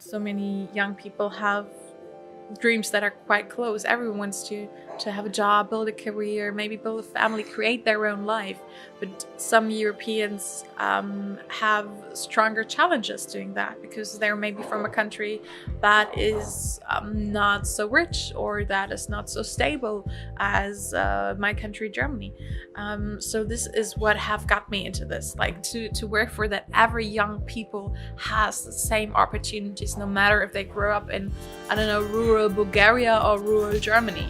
So many young people have dreams that are quite close. Everyone wants to have a job, build a career, maybe build a family, create their own life. But some Europeans have stronger challenges doing that because they're maybe from a country that is not so rich or that is not so stable as my country, Germany. So this is what have got me into this, like to work for that every young people has the same opportunities, no matter if they grew up in, I don't know, rural Bulgaria or rural Germany.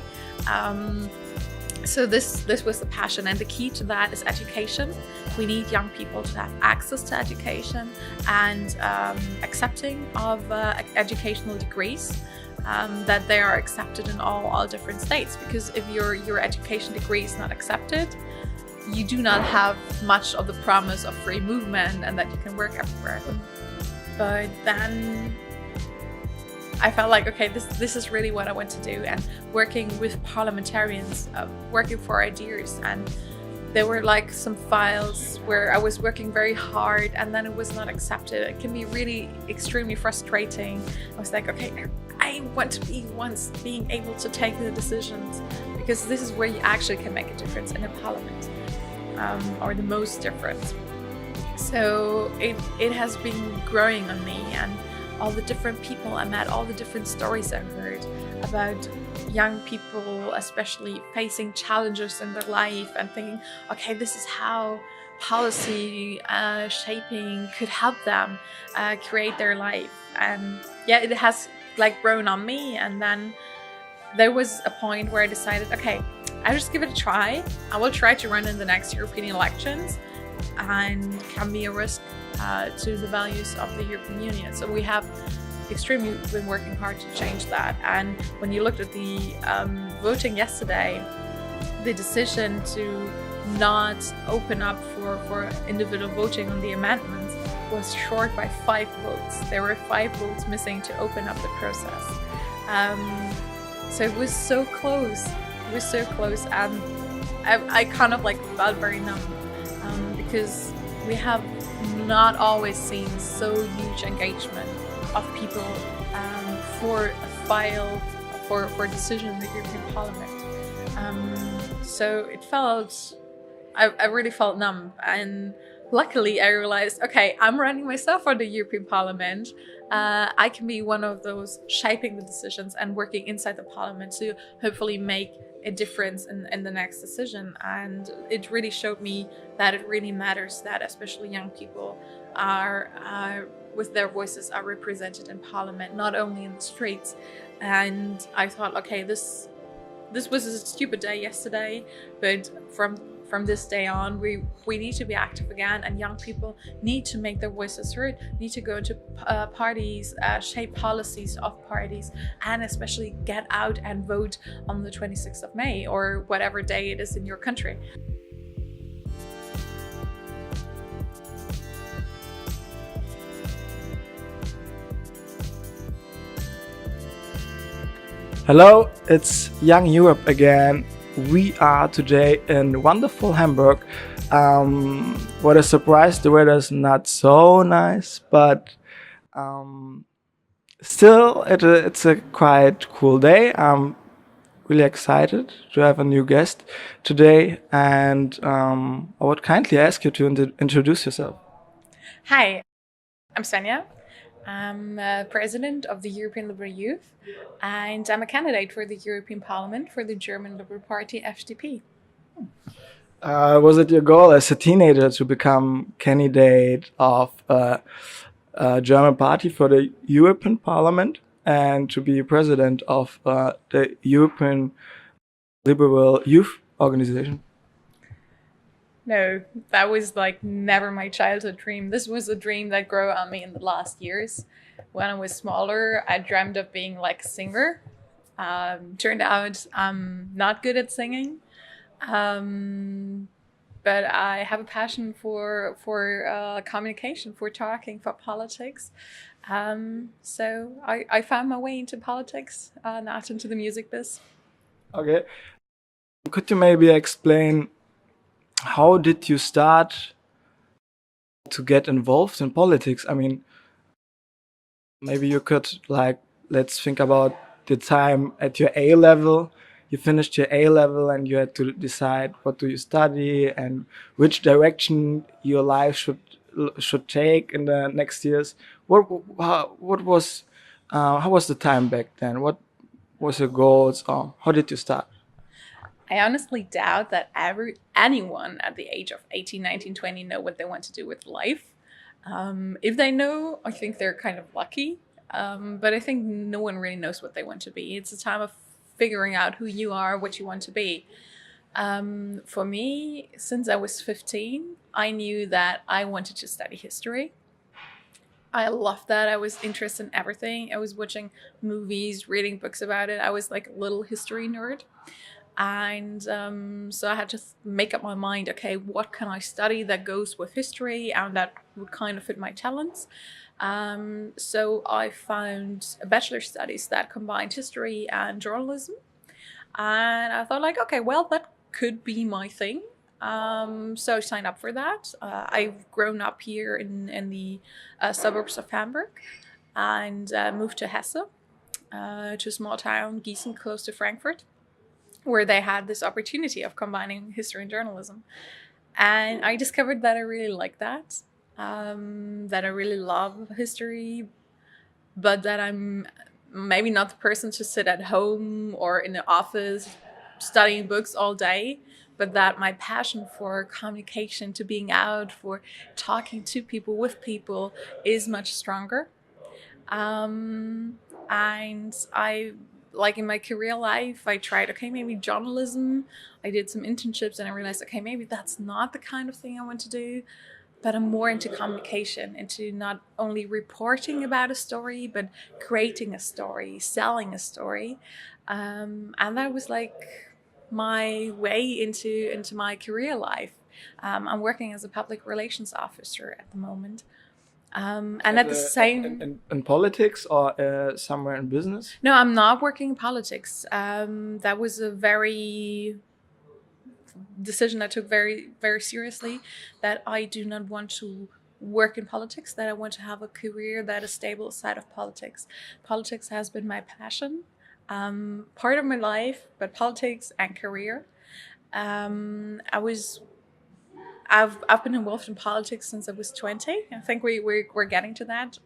So this was the passion, and the key to that is education. We need young people to have access to education and accepting of educational degrees, that they are accepted in all different states. Because if your education degree is not accepted, you do not have much of the promise of free movement and that you can work everywhere. But then I felt like, okay, this is really what I want to do, and working with parliamentarians, working for ideas. And there were like some files where I was working very hard and then it was not accepted. It can be really extremely frustrating. I was like, okay, I want to be once being able to take the decisions, because this is where you actually can make a difference in a parliament, or the most difference. So it has been growing on me, and all the different people I met, all the different stories I heard about young people, especially facing challenges in their life and thinking, okay, this is how policy shaping could help them create their life. And yeah, it has like grown on me. And then there was a point where I decided, okay, I'll just give it a try. I will try to run in the next European elections and can be a risk to the values of the European Union. So we have extremely been working hard to change that. And when you looked at the voting yesterday, the decision to not open up for individual voting on the amendments was short by 5 votes. There were 5 votes missing to open up the process. So it was so close. It was so close, and I kind of like felt very numb, because we have not always seen so huge engagement of people for a file for decision in the European Parliament. So it felt, I really felt numb, and luckily I realized, okay, I'm running myself for the European Parliament. I can be one of those shaping the decisions and working inside the Parliament to hopefully make a difference in the next decision. And it really showed me that it really matters that especially young people are with their voices are represented in Parliament, not only in the streets. And I thought, okay, this was a stupid day yesterday, but from this day on, we need to be active again, and young people need to make their voices heard, need to go into parties, shape policies of parties, and especially get out and vote on the 26th of May or whatever day it is in your country. Hello, it's Young Europe again. We are today in wonderful Hamburg. What a surprise, the weather is not so nice, but still it's a quite cool day. I'm really excited to have a new guest today, and I would kindly ask you to introduce yourself. Hi, I'm Svenja. I'm president of the European Liberal Youth, and I'm a candidate for the European Parliament for the German Liberal Party, FDP. Was it your goal as a teenager to become candidate of a German party for the European Parliament and to be president of the European Liberal Youth Organization? No, that was like never my childhood dream. This was a dream that grew on me in the last years. When I was smaller, I dreamt of being like a singer. Turned out I'm not good at singing, but I have a passion for communication, for talking, for politics. So I found my way into politics, not into the music biz. Okay. Could you maybe explain how did you start to get involved in politics? I mean, maybe you could, like, let's think about the time at your A level. You finished your A level and you had to decide what do you study and which direction your life should take in the next years. What was how was the time back then? What was your goals, or how did you start? I honestly doubt that anyone at the age of 18, 19, 20 know what they want to do with life. If they know, I think they're kind of lucky. But I think no one really knows what they want to be. It's a time of figuring out who you are, what you want to be. For me, since I was 15, I knew that I wanted to study history. I loved that. I was interested in everything. I was watching movies, reading books about it. I was like a little history nerd. And so I had to make up my mind, okay, what can I study that goes with history and that would kind of fit my talents? So I found a bachelor's studies that combined history and journalism. And I thought, like, okay, well, that could be my thing. So I signed up for that. I've grown up here in the suburbs of Hamburg and moved to Hesse, to a small town, Gießen, close to Frankfurt, where they had this opportunity of combining history and journalism. And I discovered that I really like that I really love history, but that I'm maybe not the person to sit at home or in the office studying books all day, but that my passion for communication, to being out, for talking to people, with people, is much stronger. And I, like in my career life, I tried, okay, maybe journalism. I did some internships and I realized, okay, maybe that's not the kind of thing I want to do. But I'm more into communication, into not only reporting about a story, but creating a story, selling a story. And that was like my way into my career life. I'm working as a public relations officer at the moment. And at the same... In politics or somewhere in business? No, I'm not working in politics. That was a decision I took very, very seriously, that I do not want to work in politics, that I want to have a career that is stable aside of politics. Politics has been my passion, part of my life, but politics and career. I've been involved in politics since I was 20. I think we're getting to that.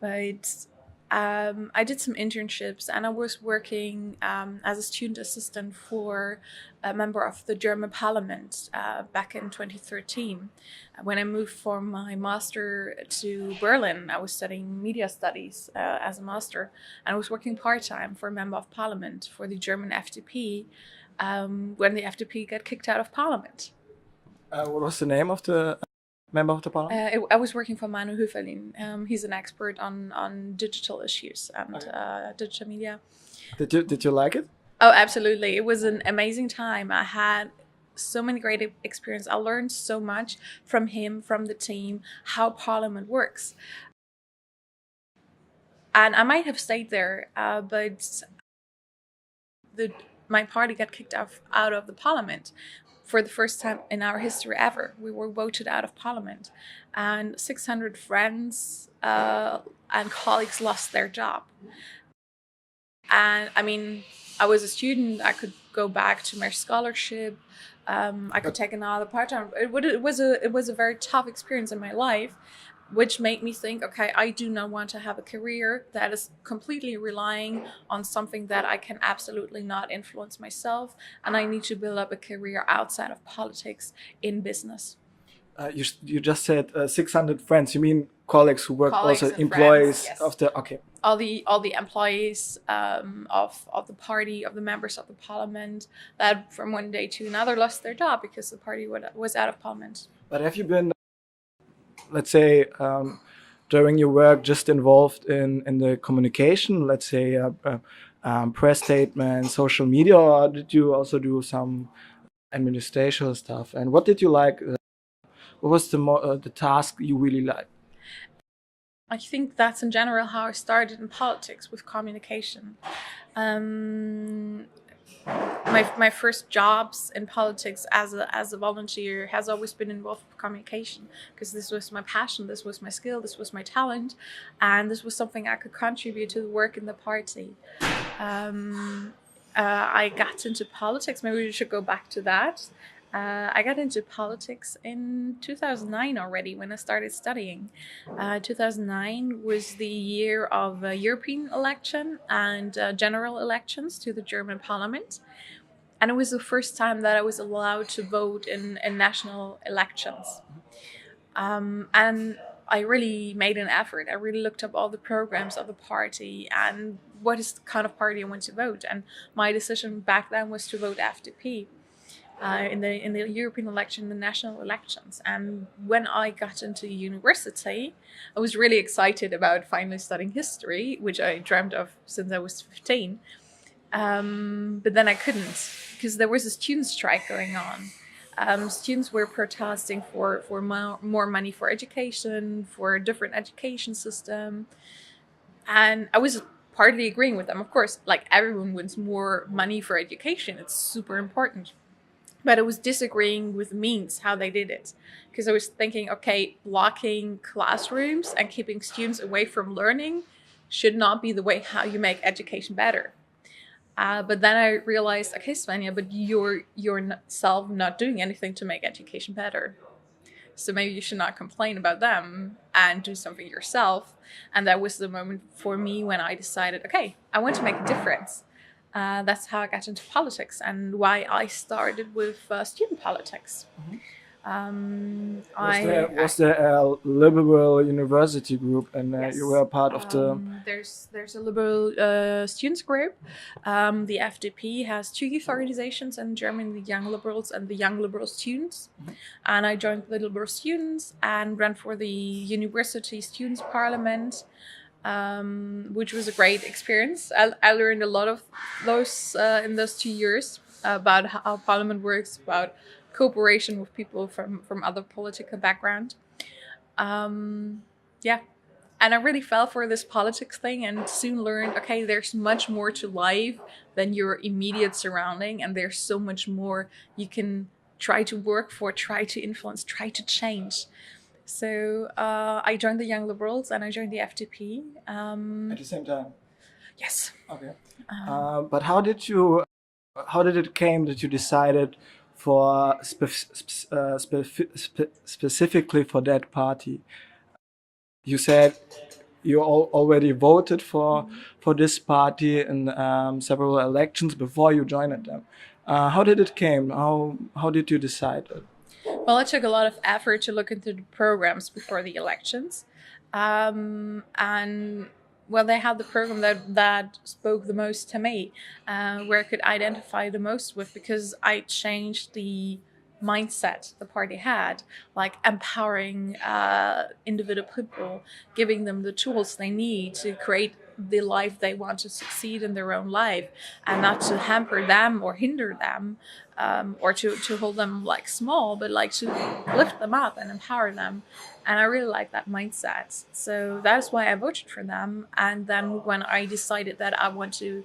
But I did some internships and I was working as a student assistant for a member of the German Parliament back in 2013. When I moved for my master to Berlin, I was studying media studies as a master, and I was working part-time for a member of parliament for the German FDP when the FDP got kicked out of parliament. What was the name of the member of the parliament? I was working for Manu Höferlin. He's an expert on digital issues and digital media. Did you like it? Oh, absolutely. It was an amazing time. I had so many great experience. I learned so much from him, from the team, how parliament works. And I might have stayed there, but my party got kicked out of the parliament. For the first time in our history ever, we were voted out of parliament, and 600 friends and colleagues lost their job. And I mean, I was a student. I could go back to my scholarship. I could take another part-time. It was a very tough experience in my life, which made me think, okay, I do not want to have a career that is completely relying on something that I can absolutely not influence myself. And I need to build up a career outside of politics in business. You just said 600 friends. You mean colleagues who work, colleagues also employees, friends, yes. Of the, okay. All the employees of the party, of the members of the parliament, that from one day to another lost their job because the party was out of parliament. But have you been, let's say, during your work, just involved in the communication, let's say press statements, social media, or did you also do some administration stuff? And what did you like? What was the task you really liked? I think that's in general how I started in politics, with communication. my first jobs in politics as a volunteer has always been involved with communication, because this was my passion, this was my skill, this was my talent, and this was something I could contribute to the work in the party. I got into politics. Maybe we should go back to that. I got into politics in 2009 already when I started studying. 2009 was the year of European election and general elections to the German parliament. And it was the first time that I was allowed to vote in national elections. And I really made an effort. I really looked up all the programs of the party and what is the kind of party I want to vote. And my decision back then was to vote FDP in the European election, the national elections. And when I got into university, I was really excited about finally studying history, which I dreamt of since I was 15. But then I couldn't, because there was a student strike going on. Students were protesting for more money for education, for a different education system. And I was partly agreeing with them. Of course, like everyone wants more money for education. It's super important. But I was disagreeing with the means, how they did it. Because I was thinking, okay, blocking classrooms and keeping students away from learning should not be the way how you make education better. But then I realized, okay, Svenja, but you're yourself not doing anything to make education better. So maybe you should not complain about them and do something yourself. And that was the moment for me when I decided, okay, I want to make a difference. That's how I got into politics and why I started with student politics. Mm-hmm. Was there a liberal university group, and yes. You were part of the? There's a liberal students group. The FDP has two youth organizations in Germany: the Young Liberals and the Young Liberal Students. Mm-hmm. And I joined the Liberal Students and ran for the University Students Parliament. Which was a great experience. I learned a lot of those in those 2 years about how Parliament works, about cooperation with people from other political background. Yeah, and I really fell for this politics thing and soon learned, okay, there's much more to life than your immediate surrounding, and there's so much more you can try to work for, try to influence, try to change. So I joined the Young Liberals and I joined the FDP. At the same time? Yes. Okay. But how did it came that you decided for specifically for that party? You said you already voted for this party in several elections before you joined them. How did it came? How did you decide it? Well, it took a lot of effort to look into the programs before the elections. And well, they had the program that spoke the most to me, where I could identify the most with, because I changed the mindset the party had, like empowering individual people, giving them the tools they need to create the life they want to succeed in their own life, and not to hamper them or hinder them, or to hold them like small, but like to lift them up and empower them. And I really like that mindset. So that's why I voted for them. And then when I decided that I want to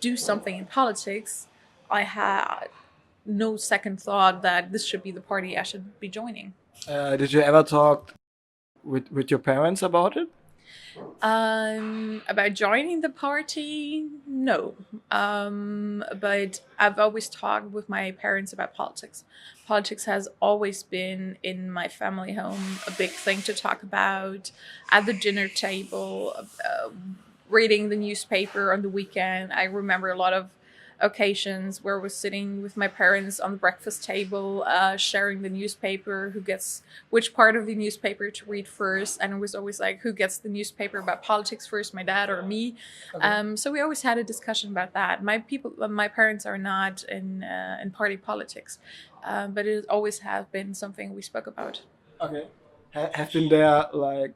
do something in politics, I had no second thought that this should be the party I should be joining. Did you ever talk with your parents about it? About joining the party, no. But I've always talked with my parents about politics. Politics has always been in my family home a big thing to talk about at the dinner table, reading the newspaper on the weekend. I remember a lot of occasions where I was sitting with my parents on the breakfast table, sharing the newspaper, who gets which part of the newspaper to read first. And it was always like, who gets the newspaper about politics first, my dad or me? Okay. So we always had a discussion about that. My parents are not in party politics, but it always has been something we spoke about. Okay. Have been there like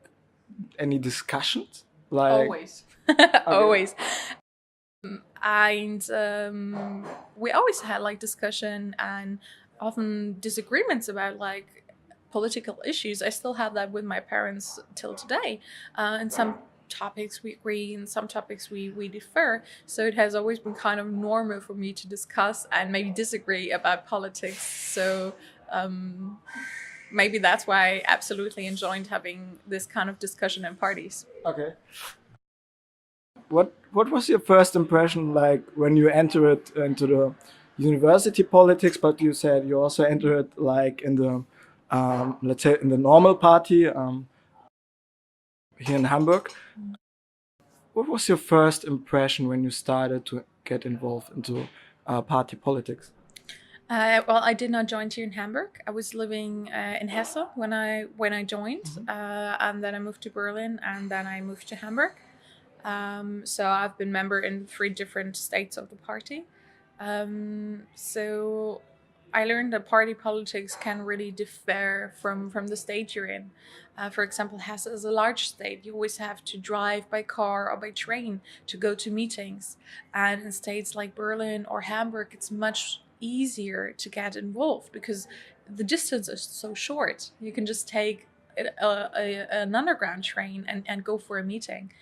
any discussions? Like always. Okay. Always. And we always had like discussion and often disagreements about like political issues. I still have that with my parents till today. In some topics we agree, and some topics we differ. So it has always been kind of normal for me to discuss and maybe disagree about politics. So maybe that's why I absolutely enjoyed having this kind of discussion in parties. Okay. What was your first impression like when you entered into the university politics? But you said you also entered like in the let's say in the normal party here in Hamburg. What was your first impression when you started to get involved into party politics? Well, I did not join here in Hamburg. I was living in Hesse when I joined, and then I moved to Berlin, and then I moved to Hamburg. So I've been member in 3 different states of the party. So I learned that party politics can really differ from the state you're in. For example, Hesse is a large state. You always have to drive by car or by train to go to meetings. And in states like Berlin or Hamburg, it's much easier to get involved because the distance is so short. You can just take an underground train and go for a meeting.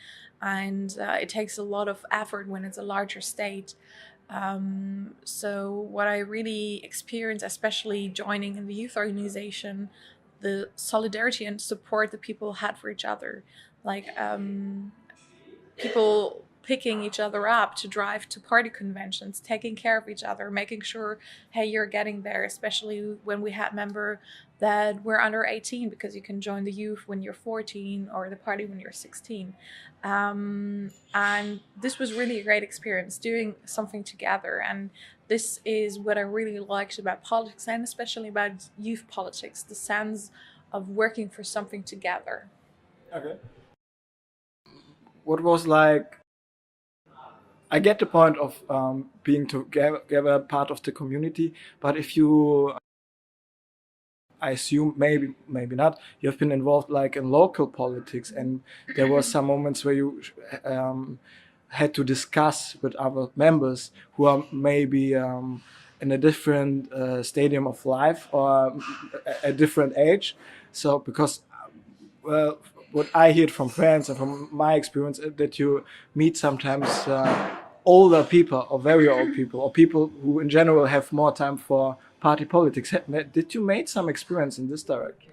And it takes a lot of effort when it's a larger state. So what I really experienced, especially joining in the youth organization, the solidarity and support that people had for each other, like people picking each other up to drive to party conventions, taking care of each other, making sure, hey, you're getting there, especially when we had member that were under 18, because you can join the youth when you're 14 or the party when you're 16. And this was really a great experience, doing something together. And this is what I really liked about politics, and especially about youth politics, the sense of working for something together. Okay. What was like, I get the point of being together part of the community, but if you, I assume maybe not, you have been involved like in local politics, and there was some moments where you had to discuss with other members who are maybe in a different stadium of life or a different age. So because well, what I hear from friends and from my experience that you meet sometimes older people or very old people or people who in general have more time for party politics. Did you make some experience in this direction?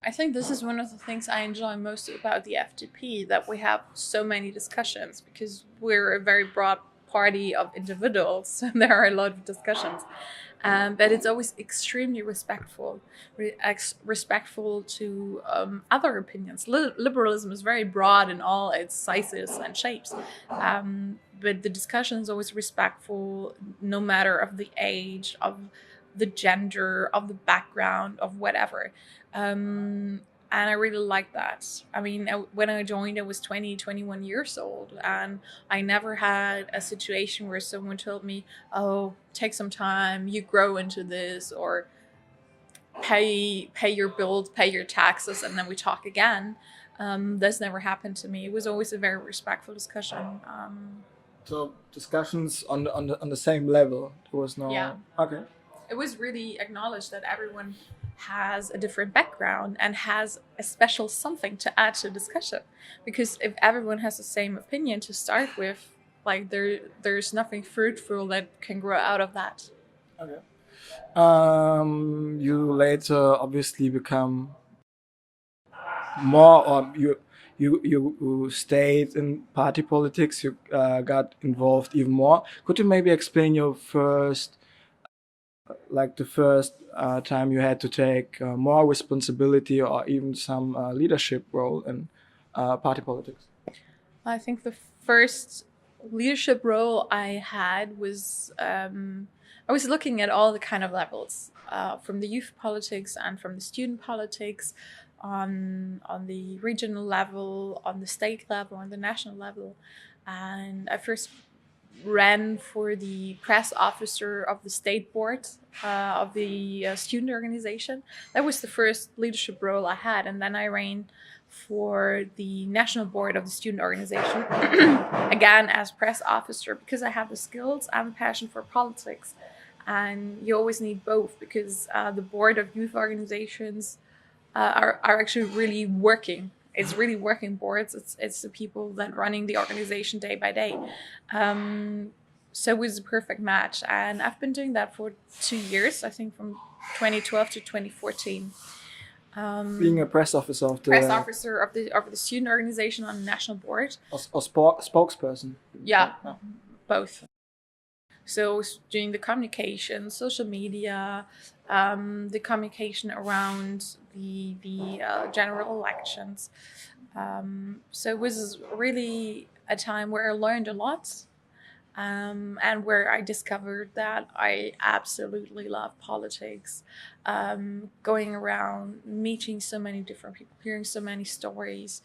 I think this is one of the things I enjoy most about the FDP, that we have so many discussions because we're a very broad party of individuals, so there are a lot of discussions. But it's always extremely respectful to other opinions. Liberalism is very broad in all its sizes and shapes, but the discussion is always respectful, no matter of the age, of the gender, of the background, of whatever. And I really like that. I mean, when I joined, I was 20, 21 years old, and I never had a situation where someone told me, oh, take some time, you grow into this, or pay your bills, pay your taxes, and then we talk again. That's never happened to me. It was always a very respectful discussion. So discussions on the same level. There was no. Yeah. Okay. It was really acknowledged that everyone has a different background and has a special something to add to the discussion. Because if everyone has the same opinion to start with, like there's nothing fruitful that can grow out of that. Okay. You later obviously become more, or you stayed in party politics. You got involved even more. Could you maybe explain your first? Like the first time you had to take more responsibility or even some leadership role in party politics? I think the first leadership role I had was I was looking at all the kind of levels, from the youth politics and from the student politics, on the regional level, on the state level, on the national level. And I first ran for the press officer of the state board of the student organization. That was the first leadership role I had. And then I ran for the national board of the student organization, again as press officer, because I have the skills and the passion for politics. And you always need both, because the board of youth organizations are actually really working it's really working boards. It's the people that running the organization day by day. So it was a perfect match, and I've been doing that for 2 years. I think from 2012 to 2014. Being a press officer of the of the student organization on the national board. or spokesperson. Yeah, both. So doing the communication, social media, the communication around the general elections. So it was really a time where I learned a lot, and where I discovered that I absolutely love politics. Going around, meeting so many different people, hearing so many stories.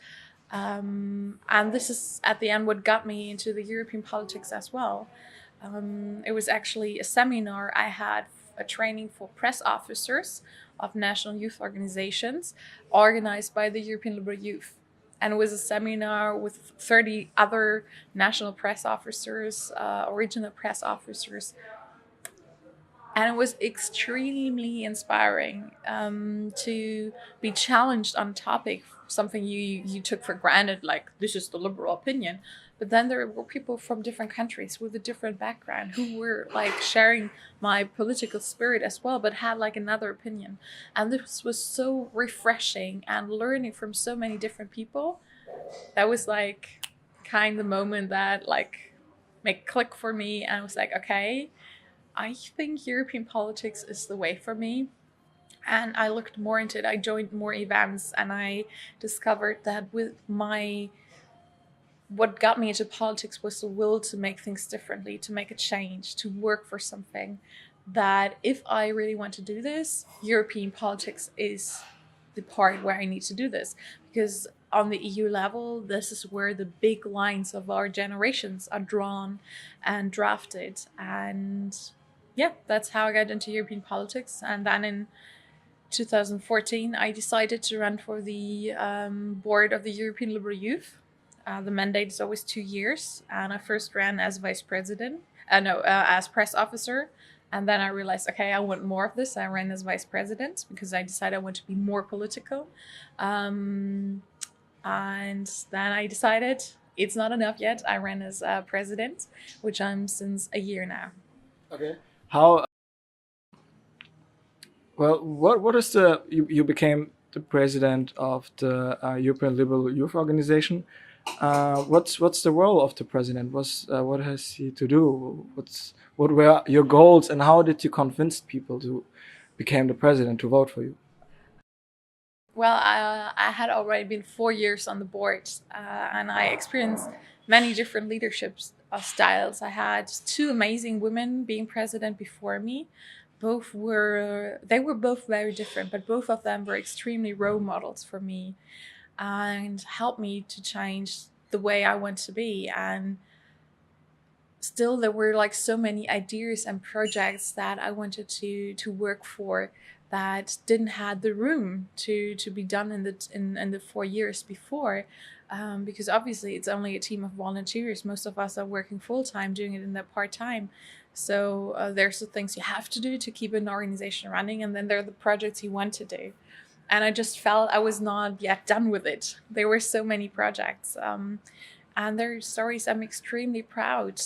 And this is at the end what got me into the European politics as well. It was actually a seminar I had, a training for press officers of national youth organizations organized by the European Liberal Youth. And it was a seminar with 30 other national press officers, original press officers. And it was extremely inspiring to be challenged on a topic, something you took for granted, like this is the liberal opinion. But then there were people from different countries with a different background who were like sharing my political spirit as well, but had like another opinion. And this was so refreshing, and learning from so many different people. That was like kind of the moment that like made click for me, and I was like, okay, I think European politics is the way for me. And I looked more into it. I joined more events, and I discovered that what got me into politics was the will to make things differently, to make a change, to work for something. That if I really want to do this, European politics is the part where I need to do this. Because on the EU level, this is where the big lines of our generations are drawn and drafted. And yeah, that's how I got into European politics. And then in 2014, I decided to run for the board of the European Liberal Youth. The mandate is always 2 years, and I first ran as vice president, as press officer, and then I realized, okay, I want more of this. I ran as vice president because I decided I want to be more political, and then I decided it's not enough yet. I ran as president, which I'm since a year now. Okay. How? Well, what is you became the president of the European Liberal Youth Organization. What's the role of the president? What has he to do? What were your goals, and how did you convince people to become the president to vote for you? Well, I had already been 4 years on the board, and I experienced many different leadership styles. I had 2 amazing women being president before me. They were both very different, but both of them were extremely role models for me and helped me to change the way I want to be. And still there were like so many ideas and projects that I wanted to work for that didn't have the room to be done in the 4 years before, because obviously it's only a team of volunteers. Most of us are working full-time, doing it in their part-time. So there's the things you have to do to keep an organization running, and then there are the projects you want to do. And I just felt I was not yet done with it. There were so many projects, and there are stories I'm extremely proud.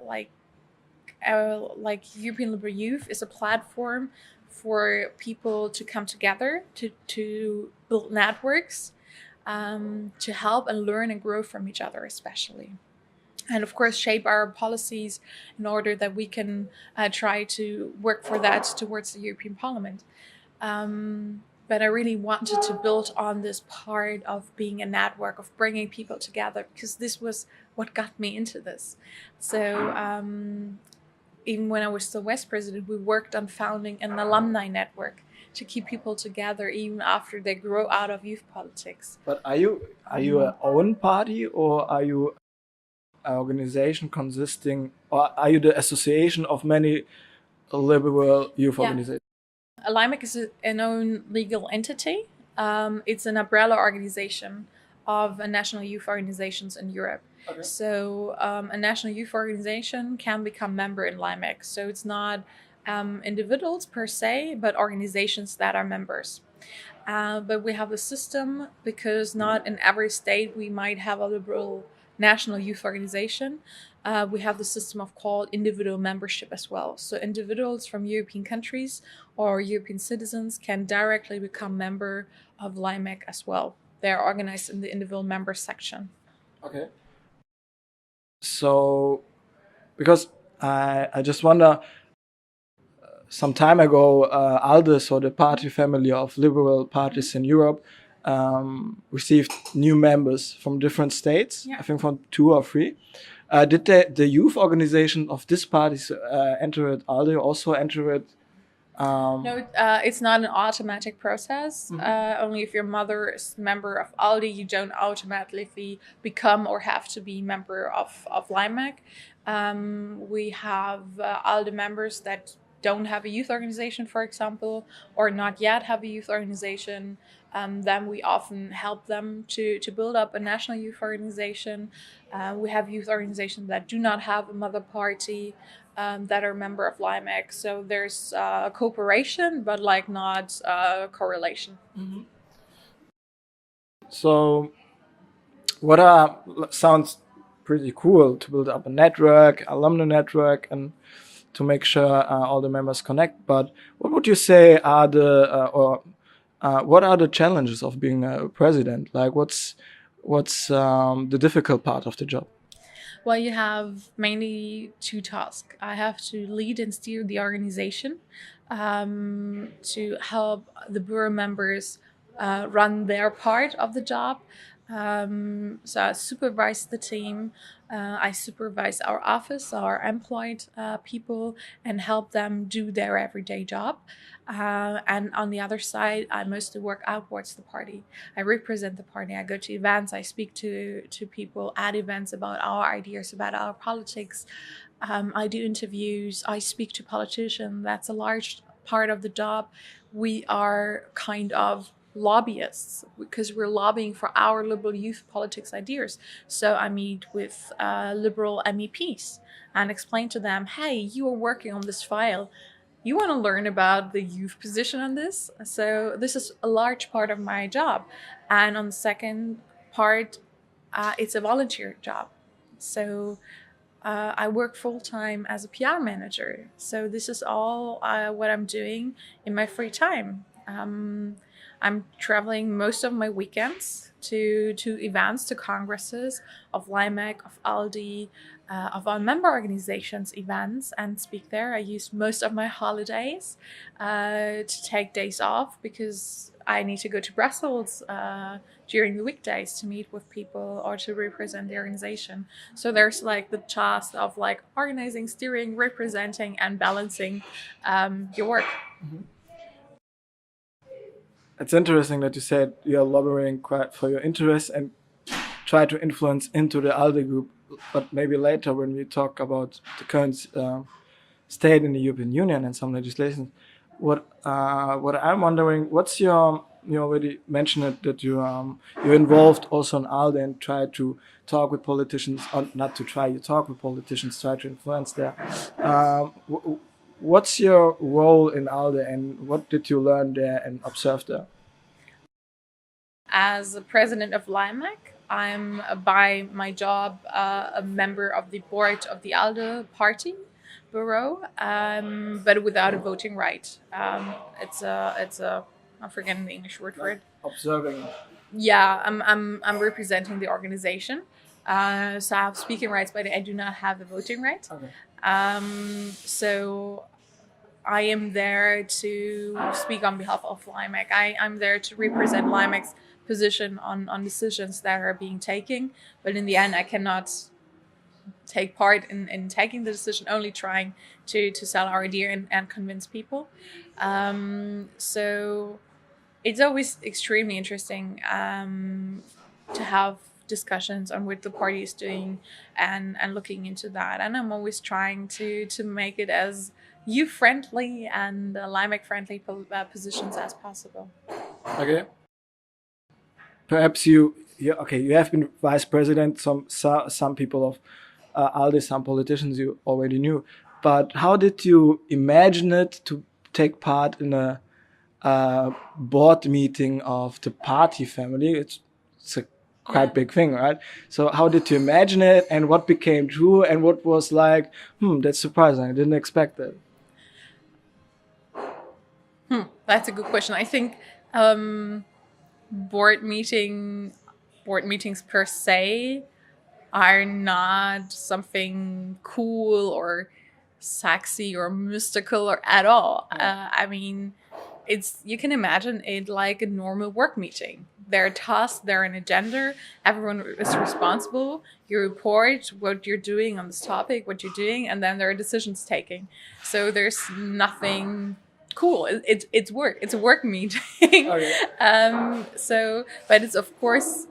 Like European Liberal Youth is a platform for people to come together, to build networks, to help and learn and grow from each other especially. And of course shape our policies in order that we can try to work for that towards the European Parliament. But I really wanted to build on this part of being a network, of bringing people together, because this was what got me into this. So even when I was still Vice President, we worked on founding an alumni network to keep people together even after they grow out of youth politics. But are you an own party, or are you an organization consisting, or are you the association of many liberal youth organizations? LYMEC is an own legal entity. It's an umbrella organization of national youth organizations in Europe. Okay. So a national youth organization can become member in LYMEC. So it's not individuals per se, but organizations that are members. But we have a system because not in every state we might have a liberal national youth organization. We have the system of called individual membership as well. So individuals from European countries or European citizens can directly become member of LYMEC as well. They're organized in the individual member section. Okay. So, because I just wonder, some time ago, ALDE, so the party family of liberal parties in Europe, received new members from different states, I think from 2 or 3. Did the youth organization of this parties enter it, ALDE also enter it? No, it's not an automatic process. Only if your mother is member of ALDE, you don't automatically become or have to be member of LYMEC. We have ALDE members that don't have a youth organization, for example, or not yet have a youth organization. Then we often help them to build up a national youth organization. We have youth organizations that do not have a mother party, that are a member of LYMEC. So there's a cooperation, but like not a correlation. So sounds pretty cool to build up a network, alumni network, and to make sure all the members connect. But what would you say are what are the challenges of being a president? Like, what's the difficult part of the job? Well, you have mainly 2 tasks. I have to lead and steer the organization to help the bureau members run their part of the job. So I supervise the team, I supervise our office, our employed people, and help them do their everyday job. And on the other side, I mostly work outwards the party. I represent the party. I go to events. I speak to people at events about our ideas, about our politics. I do interviews. I speak to politicians. That's a large part of the job. We are kind of lobbyists because we're lobbying for our liberal youth politics ideas. So I meet with liberal MEPs and explain to them, hey, you are working on this file. You want to learn about the youth position on this? So this is a large part of my job. And on the second part, it's a volunteer job. So I work full-time as a PR manager. So this is all what I'm doing in my free time. I'm traveling most of my weekends to events, to congresses of LYMEC, of ALDE, of our member organizations events, and speak there. I use most of my holidays to take days off because I need to go to Brussels during the weekdays to meet with people or to represent the organization. So there's like the task of like organizing, steering, representing, and balancing your work. Mm-hmm. It's interesting that you said you're lobbying quite for your interests and try to influence into the ALDE group. But maybe later when we talk about the current state in the European Union and some legislation, what I'm wondering, what's your, you already mentioned it, that you're involved also in ALDE and try to talk with politicians, or not to try, you talk with politicians, try to influence there. What's your role in ALDE and what did you learn there and observe there? As the president of LYMEC, I'm by my job a member of the board of the ALDE Party bureau, but without a voting right. It's a I'm forgetting the English word for it. Observing. Yeah, I'm representing the organization. So I have speaking rights, but I do not have the voting right. Okay. So I am there to speak on behalf of LYMEC. I'm there to represent LYMEC's position on decisions that are being taken, but in the end I cannot take part in taking the decision, only trying to sell our idea and convince people. So it's always extremely interesting to have discussions on what the party is doing and looking into that. And I'm always trying to make it as youth-friendly and LYMEC-friendly positions as possible. Okay. Perhaps you have been vice president. Some people of ALDE, some politicians you already knew. But how did you imagine it to take part in a board meeting of the party family. It's a quite big thing, right? So how did you imagine it, and what became true, and what was like, that's surprising. I didn't expect that. That's a good question. I think board meetings per se are not something cool or sexy or mystical or at all. I mean, you can imagine it like a normal work meeting. There are tasks, there are an agenda, everyone is responsible. You report what you're doing on this topic, what you're doing, and then there are decisions taken. So there's nothing cool. It's work. It's a work meeting. Okay. But it's of course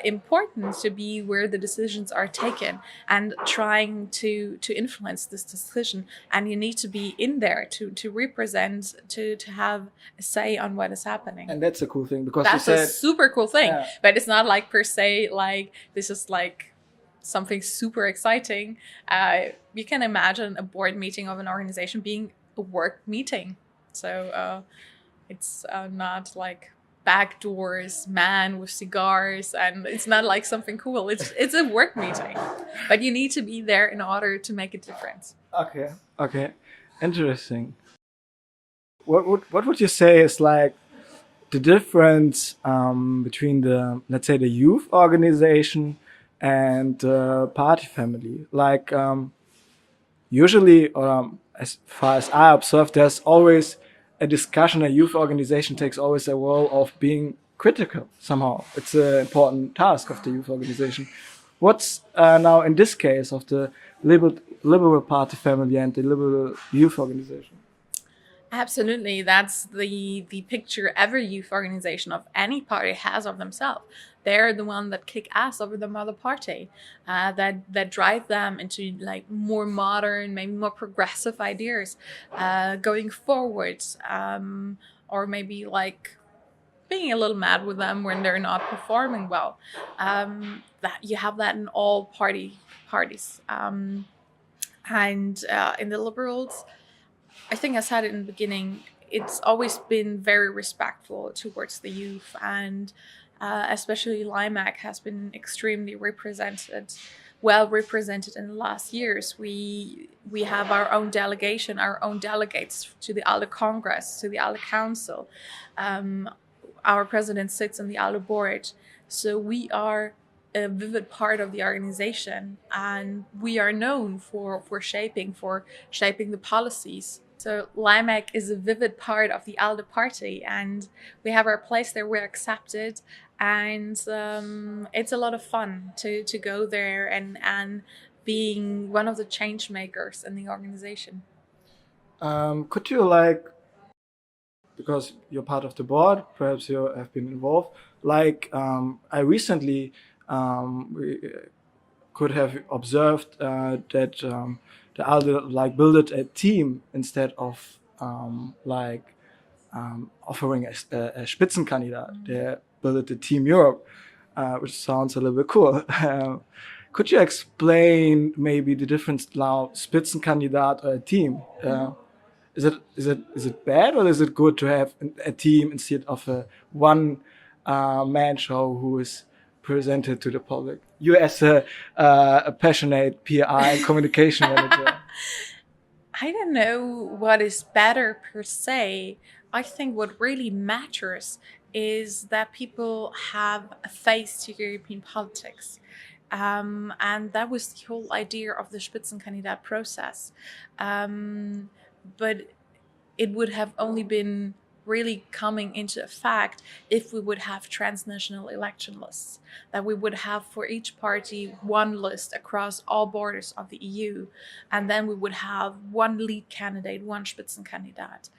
important to be where the decisions are taken and trying to influence this decision. And you need to be in there to represent, to have a say on what is happening. And that's a cool thing, because that's a super cool thing. Yeah. But it's not like per se like this is like something super exciting. You can imagine a board meeting of an organization being a work meeting. So it's not like back doors, man with cigars, and it's not like something cool. It's a work meeting, but you need to be there in order to make a difference. Okay, interesting. What would you say is like the difference between the, let's say, the youth organization and party family? Like usually, as far as I observe, there's always a discussion. A youth organization takes always a role of being critical somehow. It's an important task of the youth organization. What's now in this case of the Liberal Party family and the Liberal Youth Organization? Absolutely. That's the picture every youth organization of any party has of themselves. They're the one that kick ass over the mother party, that drive them into like more modern, maybe more progressive ideas going forward, or maybe like being a little mad with them when they're not performing well. That you have that in all parties, and in the Liberals, I think I said it in the beginning, it's always been very respectful towards the youth, and especially LYMEC has been extremely well represented in the last years. We have our own delegation, our own delegates to the ALDE Congress, to the ALDE Council. Our president sits on the ALDE board. So we are a vivid part of the organization, and we are known for shaping the policies. So LYMEC is a vivid part of the ALDE Party, and we have our place there. We're accepted, and it's a lot of fun to go there and being one of the change makers in the organization. Could you, like, because you're part of the board, perhaps you have been involved, like I recently we could have observed that the ALDE like built a team instead of offering a Spitzenkandidat. They built a Team Europe, which sounds a little bit cool. Could you explain maybe the difference now, Spitzenkandidat or a team? Is it bad, or is it good to have a team instead of a one man show who is presented to the public? You as a passionate PR and communication manager. I don't know what is better per se. I think what really matters is that people have a face to European politics. And that was the whole idea of the Spitzenkandidat process. But it would have only been really coming into effect if we would have transnational election lists, that we would have for each party one list across all borders of the EU, and then we would have one lead candidate, one Spitzenkandidat.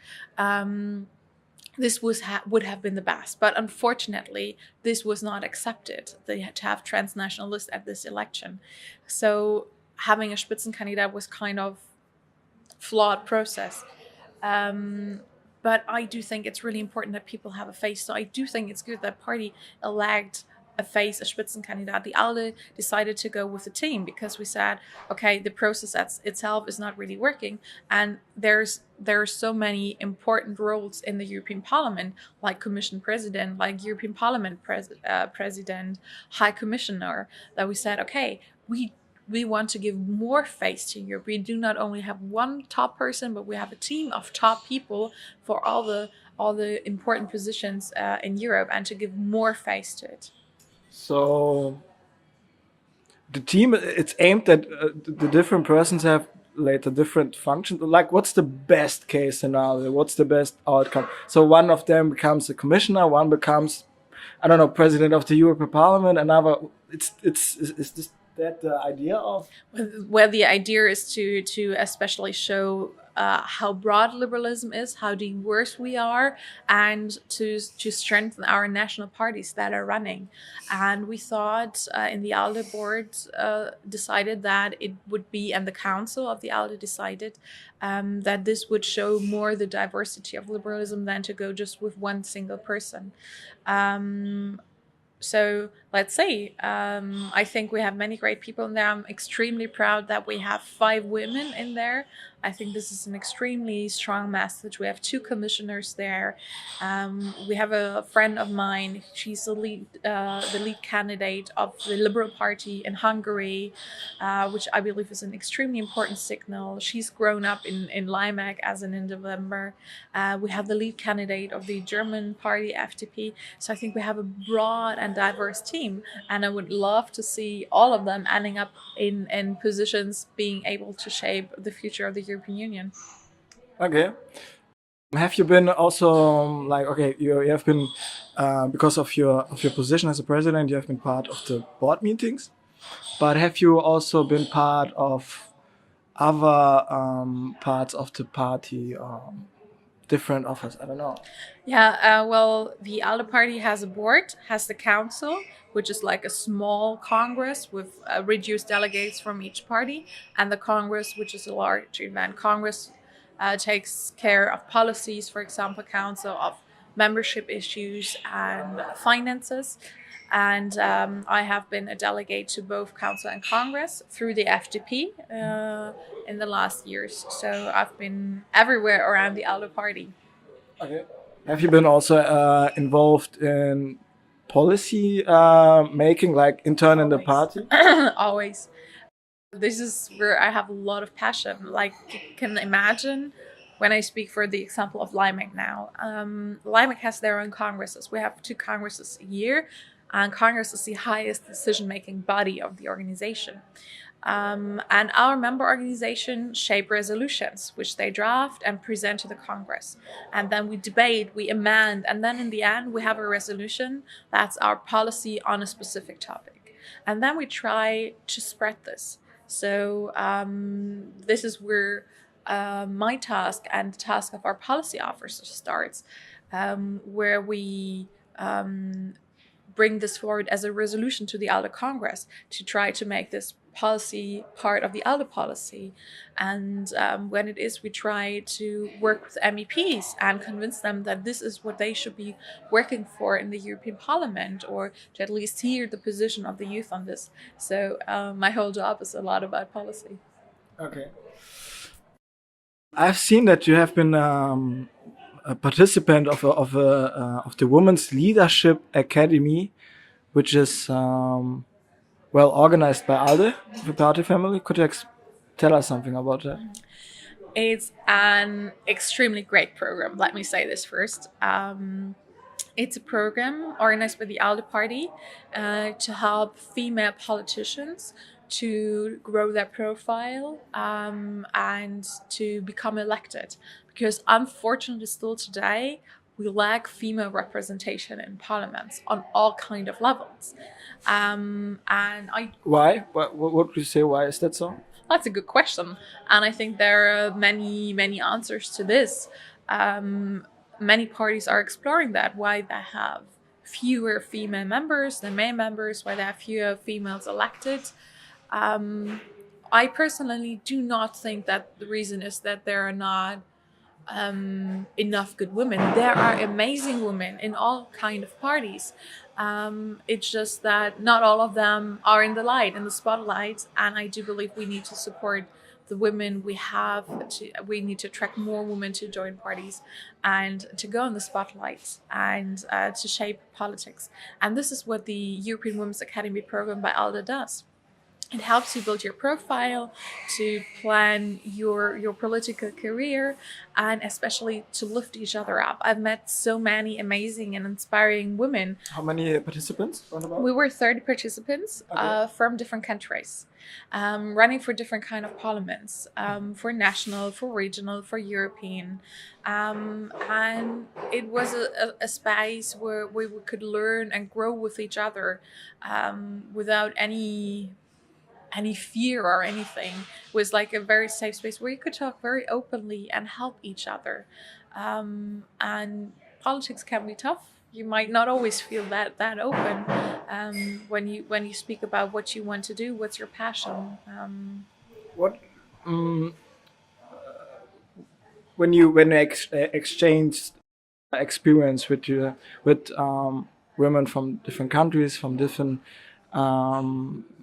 This would have been the best, but unfortunately, this was not accepted. They had to have transnational lists at this election. So having a Spitzenkandidat was kind of flawed process. But I do think it's really important that people have a face. So I do think it's good that party elect a face, a Spitzenkandidat. The ALDE decided to go with the team because we said, okay, the process itself is not really working, and there are so many important roles in the European Parliament, like Commission President, like European Parliament President, High Commissioner, that we said, okay, we want to give more face to Europe. We do not only have one top person, but we have a team of top people for all the important positions in Europe, and to give more face to it. So the team, it's aimed at the different persons have later different functions. Like, what's the best case scenario? What's the best outcome? So one of them becomes a commissioner, one becomes, I don't know, president of the European Parliament. Another, is this that the idea of? Well, the idea is to especially show how broad liberalism is, how diverse we are, and to strengthen our national parties that are running. And we thought in the ALDE board decided that it would be, and the council of the ALDE decided that this would show more the diversity of liberalism than to go just with one single person. So let's see. I think we have many great people in there. I'm extremely proud that we have 5 women in there. I think this is an extremely strong message. We have 2 commissioners there. We have a friend of mine. She's the lead candidate of the Liberal Party in Hungary, which I believe is an extremely important signal. She's grown up in LYMEC as an indie member. We have the lead candidate of the German party, FDP. So I think we have a broad and diverse team, and I would love to see all of them ending up in positions being able to shape the future of the European Union. Okay. Have you been also like, okay, you have been because of your position as a president, you have been part of the board meetings, but have you also been part of other parts of the party, different office? I don't know. Yeah, well, the ALDE Party has a board, has the council, which is like a small congress with reduced delegates from each party, and the congress, which is a large event. Congress takes care of policies, for example, council of membership issues and finances. And I have been a delegate to both council and congress through the FDP in the last years. So I've been everywhere around the ALDE Party. Okay. Have you been also involved in policy making, like intern in the party? Always. This is where I have a lot of passion. Like, you can imagine when I speak for the example of LYMEC now. LYMEC has their own congresses. We have 2 congresses a year, and Congress is the highest decision-making body of the organization. And our member organization shape resolutions, which they draft and present to the Congress. And then we debate, we amend, and then in the end we have a resolution that's our policy on a specific topic. And then we try to spread this. So this is where my task and the task of our policy officer starts, where we bring this forward as a resolution to the ALDE Congress to try to make this policy part of the ALDE policy. And when it is, we try to work with MEPs and convince them that this is what they should be working for in the European Parliament, or to at least hear the position of the youth on this. So my whole job is a lot about policy. Okay. I've seen that you have been a participant of the Women's Leadership Academy, which is well organized by ALDE, the party family. Could you tell us something about that? It's an extremely great program. Let me say this first. It's a program organized by the ALDE Party to help female politicians to grow their profile and to become elected. Because unfortunately still today, we lack female representation in parliaments on all kind of levels. Why? What would you say? Why is that so? That's a good question. And I think there are many answers to this. Many parties are exploring that, why they have fewer female members than male members, why they have fewer females elected. I personally do not think that the reason is that there are not enough good women. There are amazing women in all kind of parties. It's just that not all of them are in the light, in the spotlight, and I do believe we need to support the women we have. We need to attract more women to join parties and to go in the spotlight and to shape politics. And this is what the European Women's Academy program by ALDE does. It helps you build your profile, to plan your political career, and especially to lift each other up. I've met so many amazing and inspiring women. How many participants? We were 30 participants from different countries, running for different kind of parliaments, for national, for regional, for European. And it was a space where we could learn and grow with each other without any fear or anything. It was like a very safe space where you could talk very openly and help each other. And politics can be tough. You might not always feel that open when you speak about what you want to do, what's your passion. What when you exchanged experience with women from different countries, from different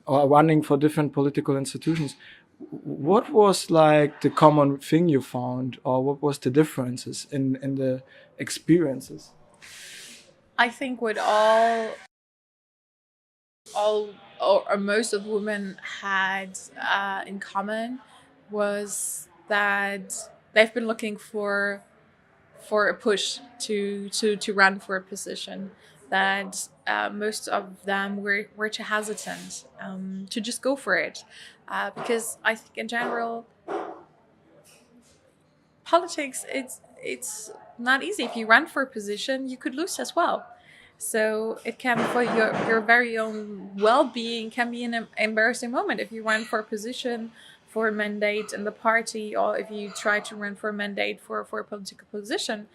or running for different political institutions, what was like the common thing you found, or what was the differences in the experiences? I think what all or most of women had in common was that they've been looking for a push to run for a position. That most of them were too hesitant to just go for it, because I think in general politics it's not easy. If you run for a position, you could lose as well. So it can, for your very own well-being, can be an embarrassing moment if you run for a position, for a mandate in the party, or if you try to run for a mandate for a political position.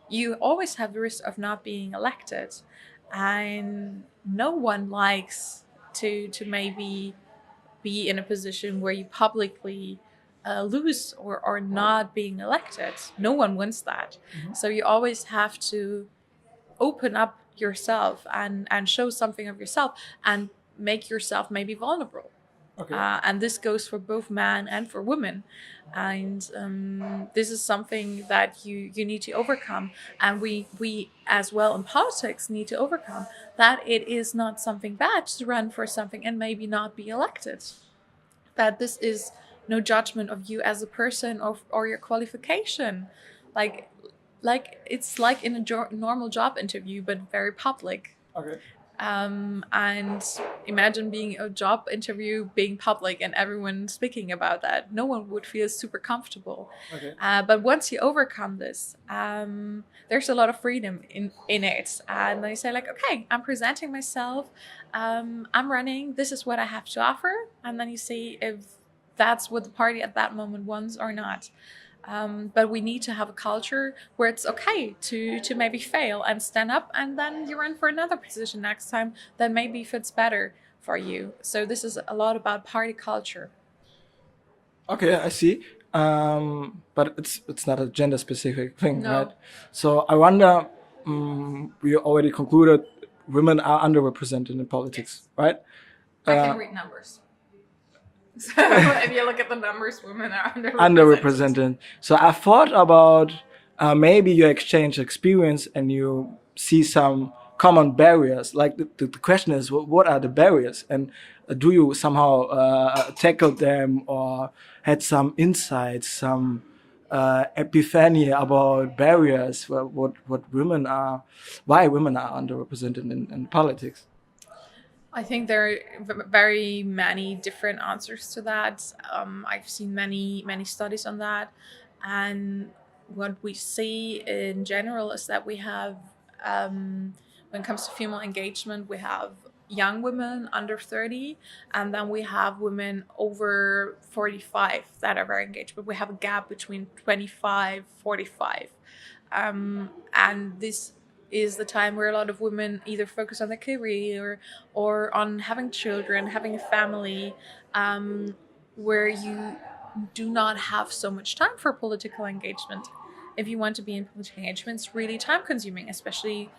You always have the risk of not being elected, and no one likes to maybe be in a position where you publicly lose or not being elected. No one wants that. Mm-hmm. So you always have to open up yourself and show something of yourself and make yourself maybe vulnerable. Okay. And this goes for both men and for women. And this is something that you need to overcome. And we as well in politics need to overcome that it is not something bad to run for something and maybe not be elected. That this is no judgment of you as a person or your qualification. Like it's like in a normal job interview, but very public. Okay. And imagine being a job interview being public and everyone speaking about that. No one would feel super comfortable. Okay. But once you overcome this, there's a lot of freedom in it. And then you say like, okay, I'm presenting myself. I'm running. This is what I have to offer. And then you see if that's what the party at that moment wants or not. But we need to have a culture where it's okay to maybe fail and stand up, and then you run for another position next time that maybe fits better for you. So this is a lot about party culture. Okay, I see. But it's not a gender specific thing, no. Right? So I wonder, we already concluded women are underrepresented in politics, yes. Right? I can read numbers. So if you look at the numbers, women are underrepresented. So I thought about maybe you exchange experience and you see some common barriers. Like the question is, what are the barriers? And do you somehow tackle them or had some insights, some epiphany about barriers, what women are, why women are underrepresented in politics? I think there are very many different answers to that. I've seen many studies on that, and what we see in general is that we have, when it comes to female engagement, we have young women under 30, and then we have women over 45 that are very engaged, but we have a gap between 25, 45. And this is the time where a lot of women either focus on their career or on having children, having a family, where you do not have so much time for political engagement. If you want to be in political engagement, it's really time consuming, especially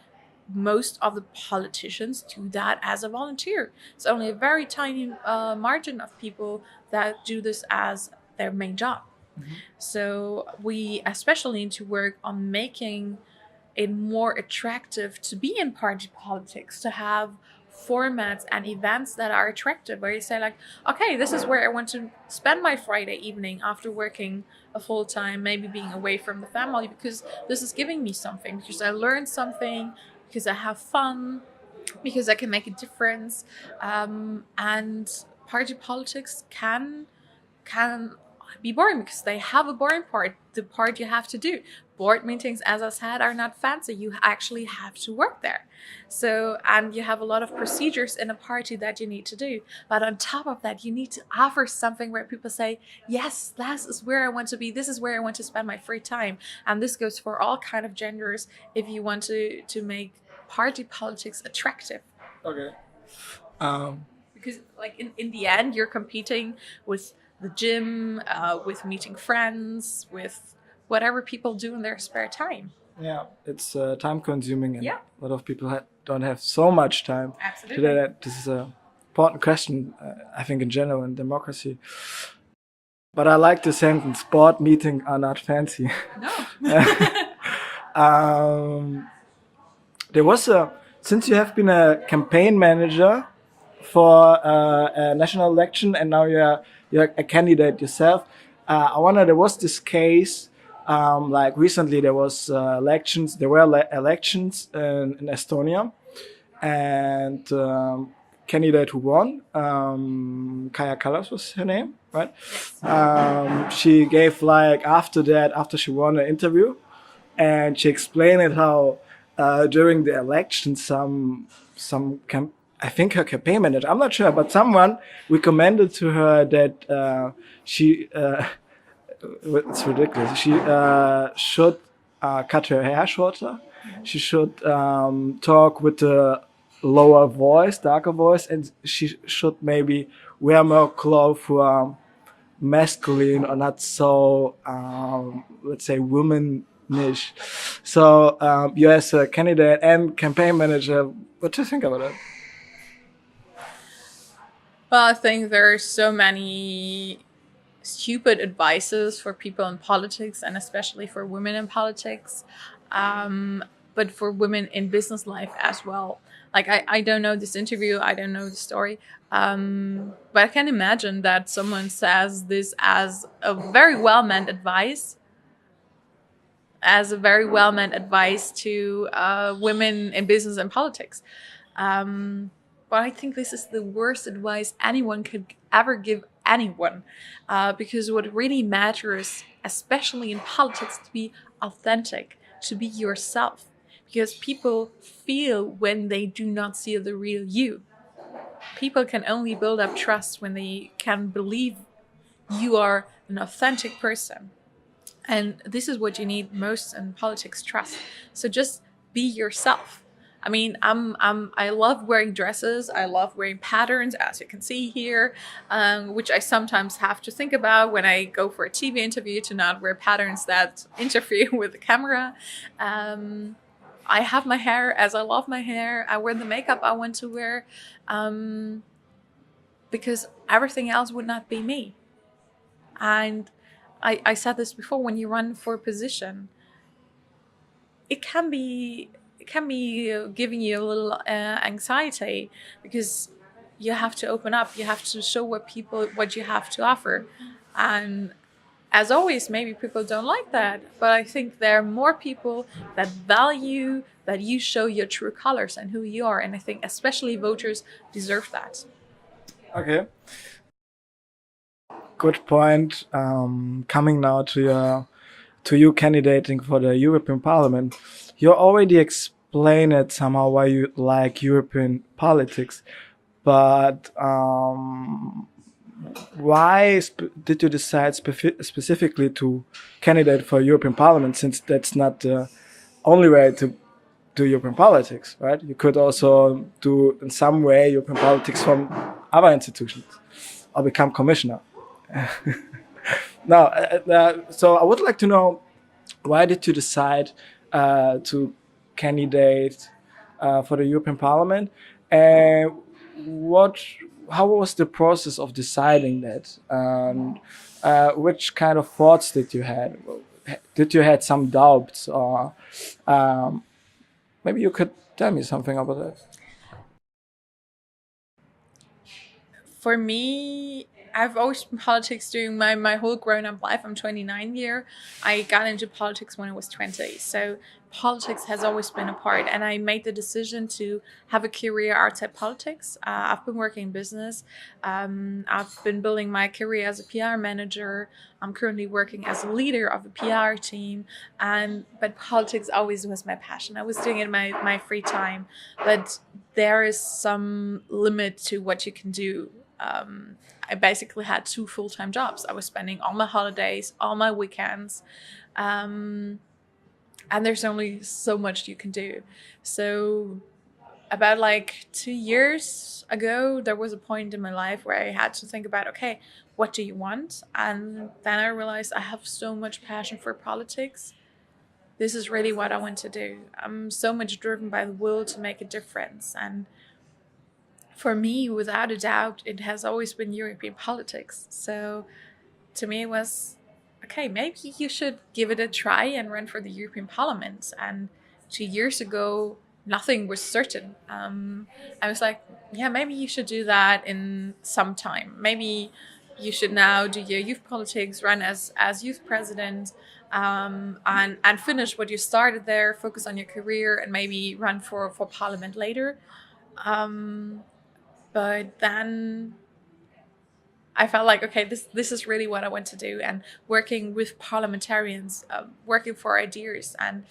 most of the politicians do that as a volunteer. It's only a very tiny margin of people that do this as their main job. So we especially need to work on making it more attractive to be in party politics, to have formats and events that are attractive, where you say like, okay, this is where I want to spend my Friday evening after working a full time, maybe being away from the family, because this is giving me something, because I learned something, because I have fun, because I can make a difference. And party politics can be boring because they have a boring part, the part you have to do. Board meetings, as I said, are not fancy. You actually have to work there. So, and you have a lot of procedures in a party that you need to do. But on top of that, you need to offer something where people say, yes, this is where I want to be. This is where I want to spend my free time. And this goes for all kind of genders if you want to make party politics attractive. Okay. Because like in the end, you're competing with the gym, with meeting friends, with whatever people do in their spare time. Yeah, it's time consuming, and Yeah. a lot of people don't have so much time. Absolutely. Today, this is an important question, I think, in general in democracy. But I like the sentence, board meetings are not fancy. No. There was since you have been a campaign manager for a national election, and now you're a candidate yourself. I wonder, there was this case, like recently there was elections. There were elections in Estonia, and candidate who won, Kaja Kallas was her name, right? She gave like after she won an interview, and she explained it how during the election I think her campaign manager, I'm not sure, but someone recommended to her that it's ridiculous. She should cut her hair shorter. She should talk with a lower voice, darker voice, and she should maybe wear more clothes who are masculine or not so, let's say, womanish. So you as a candidate and campaign manager, what do you think about it? Well, I think there are so many stupid advices for people in politics, and especially for women in politics, but for women in business life as well. Like, I don't know this interview, I don't know the story, but I can imagine that someone says this as a very well-meant advice, to women in business and politics. But I think this is the worst advice anyone could ever give anyone, because what really matters, especially in politics, to be authentic, to be yourself, because people feel when they do not see the real you. People can only build up trust when they can believe you are an authentic person. And this is what you need most in politics, trust. So just be yourself. I mean, I love wearing dresses. I love wearing patterns, as you can see here, which I sometimes have to think about when I go for a TV interview, to not wear patterns that interfere with the camera. I have my hair as I love my hair. I wear the makeup I want to wear, because everything else would not be me. And I said this before, when you run for a position, it can be giving you a little anxiety, because you have to open up, you have to show what you have to offer. And as always, maybe people don't like that, but I think there are more people that value that you show your true colors and who you are, and I think especially voters deserve that. Okay. Good point. Coming now to you candidating for the European Parliament, you already explained it somehow why you like European politics, but why did you decide specifically to candidate for European Parliament, since that's not the only way to do European politics, right? You could also do in some way European politics from other institutions or become commissioner. Now, so I would like to know, why did you decide to candidate for the European Parliament. And how was the process of deciding that? And which kind of thoughts did you had? Did you had some doubts, or maybe you could tell me something about that? For me, I've always been in politics during my whole grown-up life. I'm 29 here. I got into politics when I was 20. So politics has always been a part. And I made the decision to have a career outside politics. I've been working in business. I've been building my career as a PR manager. I'm currently working as a leader of a PR team. But politics always was my passion. I was doing it in my free time. But there is some limit to what you can do. I basically had 2 full-time jobs. I was spending all my holidays, all my weekends, and there's only so much you can do. So about like 2 years ago, there was a point in my life where I had to think about, okay, what do you want? And then I realized I have so much passion for politics. This is really what I want to do. I'm so much driven by the will to make a difference. And for me, without a doubt, it has always been European politics. So to me, it was, okay, maybe you should give it a try and run for the European Parliament. And 2 years ago, nothing was certain. I was like, yeah, maybe you should do that in some time. Maybe you should now do your youth politics, run as youth president, and finish what you started there, focus on your career, and maybe run for Parliament later. But then I felt like, okay, this is really what I want to do. And working with parliamentarians, working for ideas. And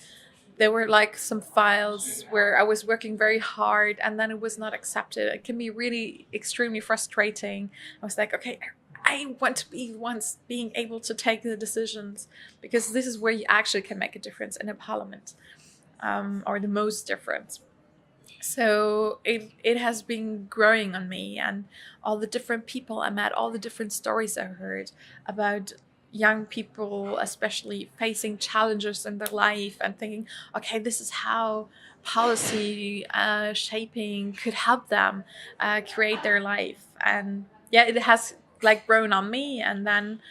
there were like some files where I was working very hard and then it was not accepted. It can be really extremely frustrating. I was like, okay, I want to be once being able to take the decisions, because this is where you actually can make a difference in a parliament, or the most difference. So it has been growing on me, and all the different people I met, all the different stories I heard about young people, especially facing challenges in their life and thinking, okay, this is how policy shaping could help them create their life. And yeah, it has like grown on me. And then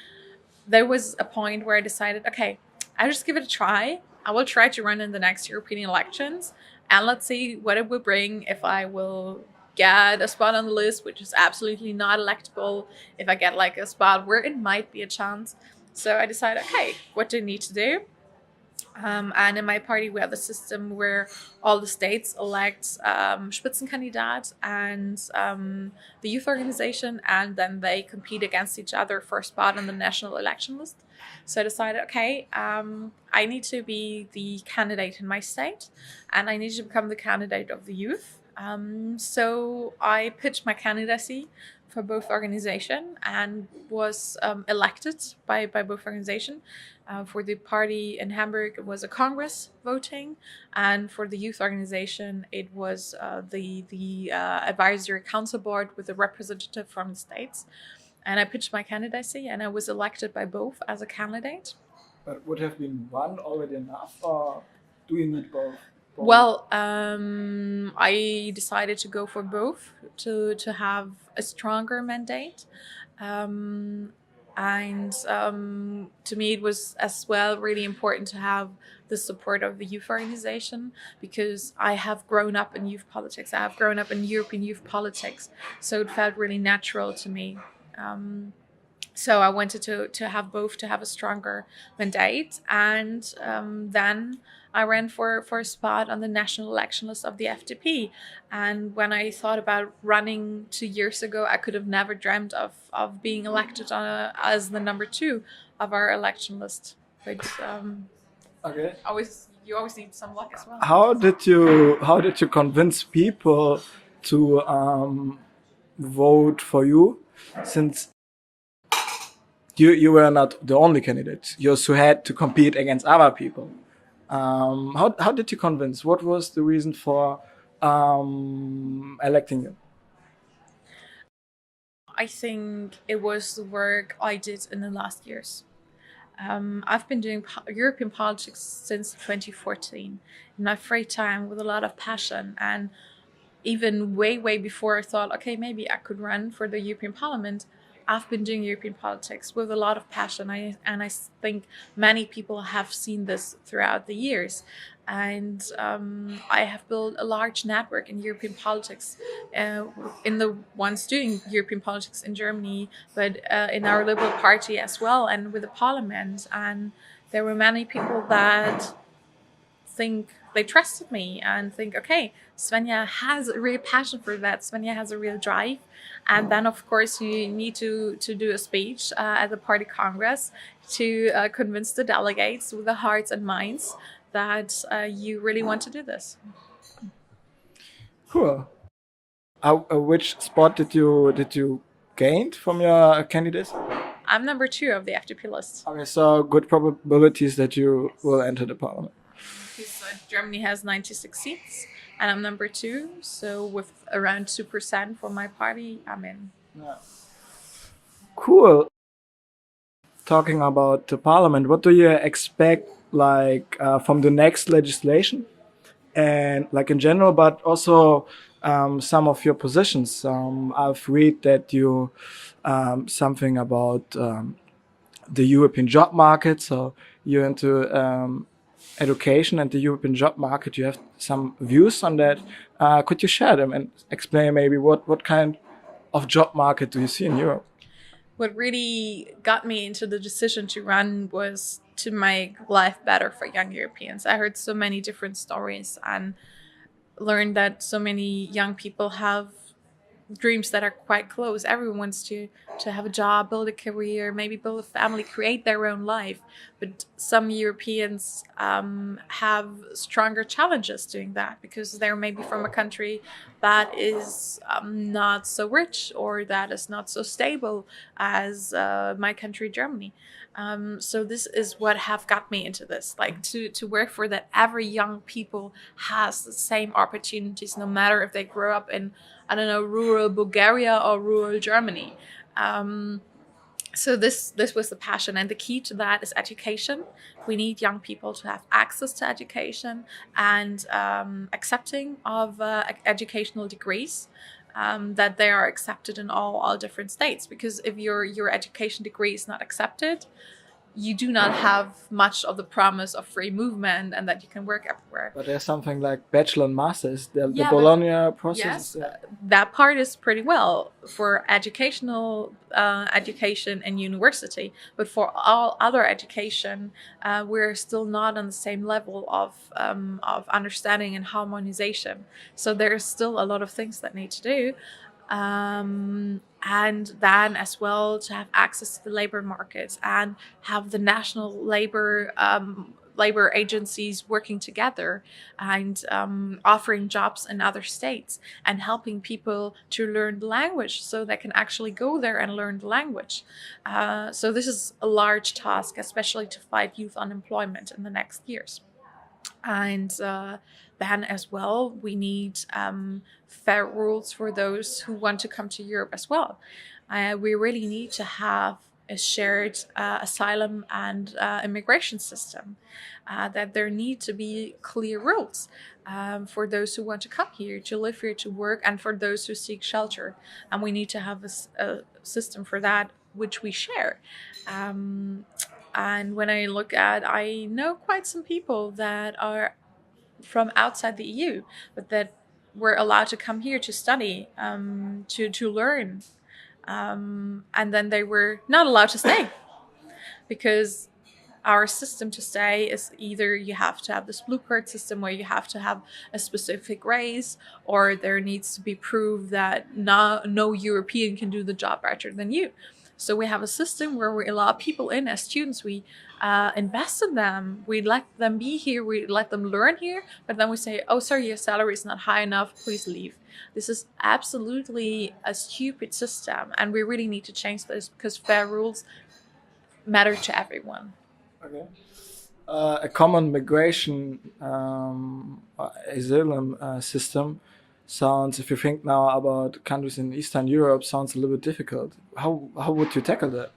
there was a point where I decided, okay, I'll just give it a try. I will try to run in the next European elections, and let's see what it will bring, if I will get a spot on the list, which is absolutely not electable, if I get like a spot where it might be a chance. So I decided, okay, what do I need to do? And in my party, we have a system where all the states elect Spitzenkandidat and the youth organization, and then they compete against each other for a spot on the national election list. So I decided, okay, I need to be the candidate in my state, and I need to become the candidate of the youth. So I pitched my candidacy for both organization and was elected by both organization. For the party in Hamburg, it was a Congress voting, and for the youth organization, it was the advisory council board with a representative from the states. And I pitched my candidacy, and I was elected by both as a candidate. But would have been one already enough, or do you need both? Well, I decided to go for both to have a stronger mandate. And to me, it was as well really important to have the support of the youth organization, because I have grown up in youth politics. I have grown up in European youth politics. So it felt really natural to me. So I wanted to have both, to have a stronger mandate. And then I ran for a spot on the national election list of the FDP. And when I thought about running 2 years ago, I could have never dreamt of being elected as the number 2 of our election list. But okay. You always need some luck as well. How did you convince people to vote for you, since you were not the only candidate? You also had to compete against other people. How did you convince? What was the reason for electing you? I think it was the work I did in the last years. I've been doing European politics since 2014 in my free time with a lot of passion, and even way before I thought, okay, maybe I could run for the European Parliament. I've been doing European politics with a lot of passion. I think many people have seen this throughout the years. And I have built a large network in European politics, in the ones doing European politics in Germany, but in our Liberal Party as well, and with the Parliament. And there were many people that think they trusted me and think, okay, Svenja has a real passion for that. Svenja has a real drive. And then, of course, you need to do a speech at the party congress to convince the delegates with the hearts and minds that you really want to do this. Cool. Which spot did you gain from your candidates? I'm number 2 of the FDP list. Okay, so good probabilities that you will enter the parliament. Because Germany has 96 seats, and I'm number 2. So with around 2% for my party, I'm in. Yeah. Cool. Talking about the parliament, what do you expect, like from the next legislation, and like in general, but also some of your positions? I've read that you something about the European job market. So you're into education and the European job market. You have some views on that. Could you share them and explain maybe what kind of job market do you see in Europe? What really got me into the decision to run was to make life better for young Europeans. I heard so many different stories and learned that so many young people have dreams that are quite close. Everyone wants to have a job, build a career, maybe build a family, create their own life. But some Europeans have stronger challenges doing that because they're maybe from a country that is not so rich or that is not so stable as my country, Germany. So this is what have got me into this, like to work for that every young people has the same opportunities, no matter if they grow up in, I don't know, rural Bulgaria or rural Germany. So this was the passion, and the key to that is education. We need young people to have access to education and accepting of educational degrees. That they are accepted in all different states, because if your education degree is not accepted, you do not have much of the promise of free movement and that you can work everywhere. But there's something like bachelor and masters, the Bologna process. Yes, that part is pretty well for educational education and university, but for all other education, we're still not on the same level of understanding and harmonization. So there's still a lot of things that need to do. And then as well to have access to the labor market and have the national labor agencies working together and offering jobs in other states and helping people to learn the language so they can actually go there and learn the language. So this is a large task, especially to fight youth unemployment in the next years. And then as well, we need fair rules for those who want to come to Europe as well. We really need to have a shared asylum and immigration system, that there need to be clear rules for those who want to come here, to live here, to work, and for those who seek shelter. And we need to have a system for that, which we share. And when I look at, I know quite some people that are from outside the EU, but that were allowed to come here to study, to learn. And then they were not allowed to stay because our system to stay is either you have to have this blue card system where you have to have a specific race, or there needs to be proof that no European can do the job better than you. So we have a system where we allow people in as students. We invest in them. We let them be here. We let them learn here. But then we say, oh, sorry, your salary is not high enough. Please leave. This is absolutely a stupid system. And we really need to change this because fair rules matter to everyone. Okay. A common migration asylum system sounds, if you think now about countries in Eastern Europe, sounds a little bit difficult. How would you tackle that?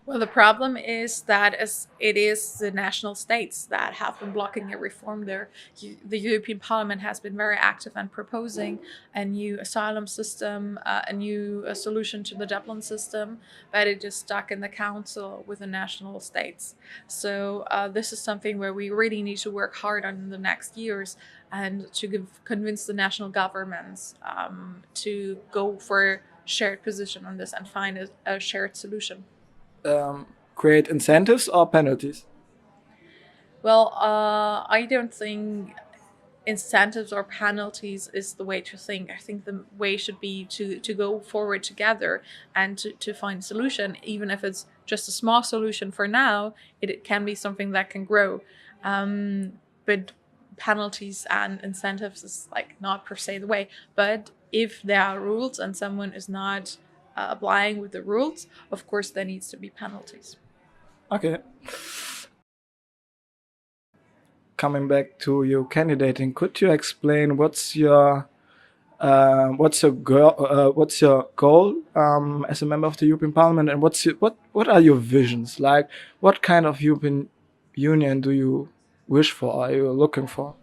Well, the problem is that as it is the national states that have been blocking a reform there. The European Parliament has been very active and proposing a new asylum system, a new solution to the Dublin system, but it is stuck in the council with the national states. So this is something where we really need to work hard on in the next years and to convince the national governments to go for a shared position on this and find a shared solution. Create incentives or penalties? Well, I don't think incentives or penalties is the way to think. I think the way should be to go forward together and to find a solution, even if it's just a small solution for now. It can be something that can grow. But penalties and incentives is like not per se the way. But if there are rules and someone is not applying with the rules, of course there needs to be penalties. Okay. Coming back to your candidating, could you explain what's your goal as a member of the European Parliament, and what are your visions? Like, what kind of European Union do you wish for? Are you looking for?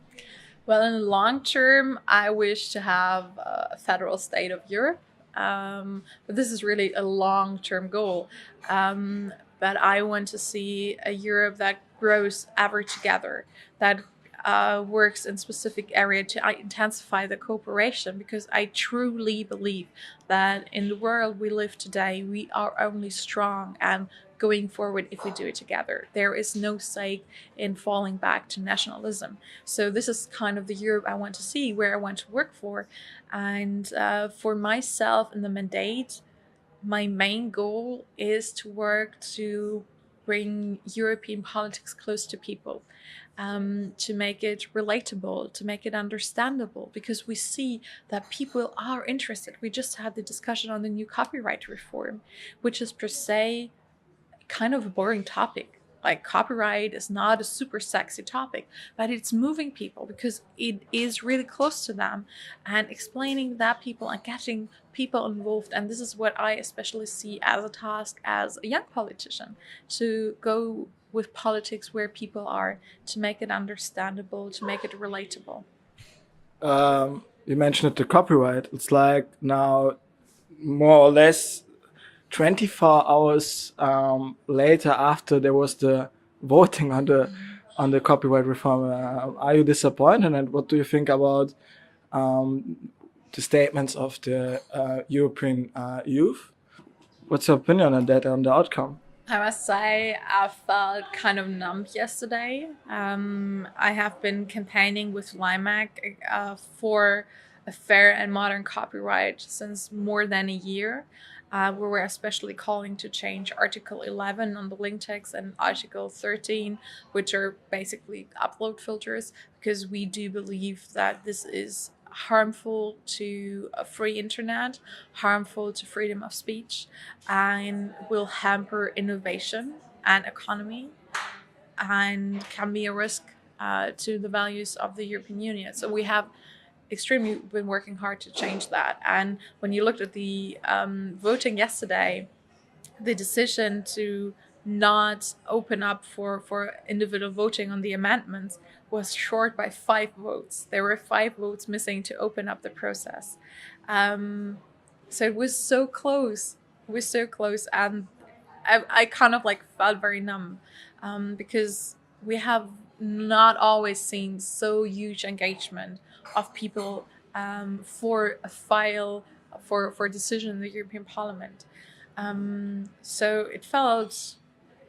Well, in the long term, I wish to have a federal state of Europe. But this is really a long-term goal. But I want to see a Europe that grows ever together, that works in specific area to intensify the cooperation, because I truly believe that in the world we live today, we are only strong and going forward if we do it together. There is no sake in falling back to nationalism. So this is kind of the Europe I want to see, where I want to work for. And for myself in the mandate, my main goal is to work to bring European politics close to people, to make it relatable, to make it understandable, because we see that people are interested. We just had the discussion on the new copyright reform, which is per se kind of a boring topic. Like, copyright is not a super sexy topic, but it's moving people because it is really close to them, and explaining that people and getting people involved. And this is what I especially see as a task as a young politician, to go with politics where people are, to make it understandable, to make it relatable. You mentioned the copyright. It's like now more or less 24 hours later after there was the voting on the copyright reform. Are you disappointed, and what do you think about the statements of the European youth? What's your opinion on that, on the outcome? I must say I felt kind of numb yesterday. I have been campaigning with LYMEC for a fair and modern copyright since more than a year. We were especially calling to change Article 11 on the link text and Article 13, which are basically upload filters, because we do believe that this is harmful to a free internet, harmful to freedom of speech, and will hamper innovation and economy, and can be a risk to the values of the European Union. So we have extremely been working hard to change that. And when you looked at the voting yesterday, the decision to not open up for individual voting on the amendments was short by 5 votes. There were 5 votes missing to open up the process. So it was so close. It was so close. And I kind of like felt very numb because we have not always seen so huge engagement of people for a file for a decision in the European Parliament. So it felt,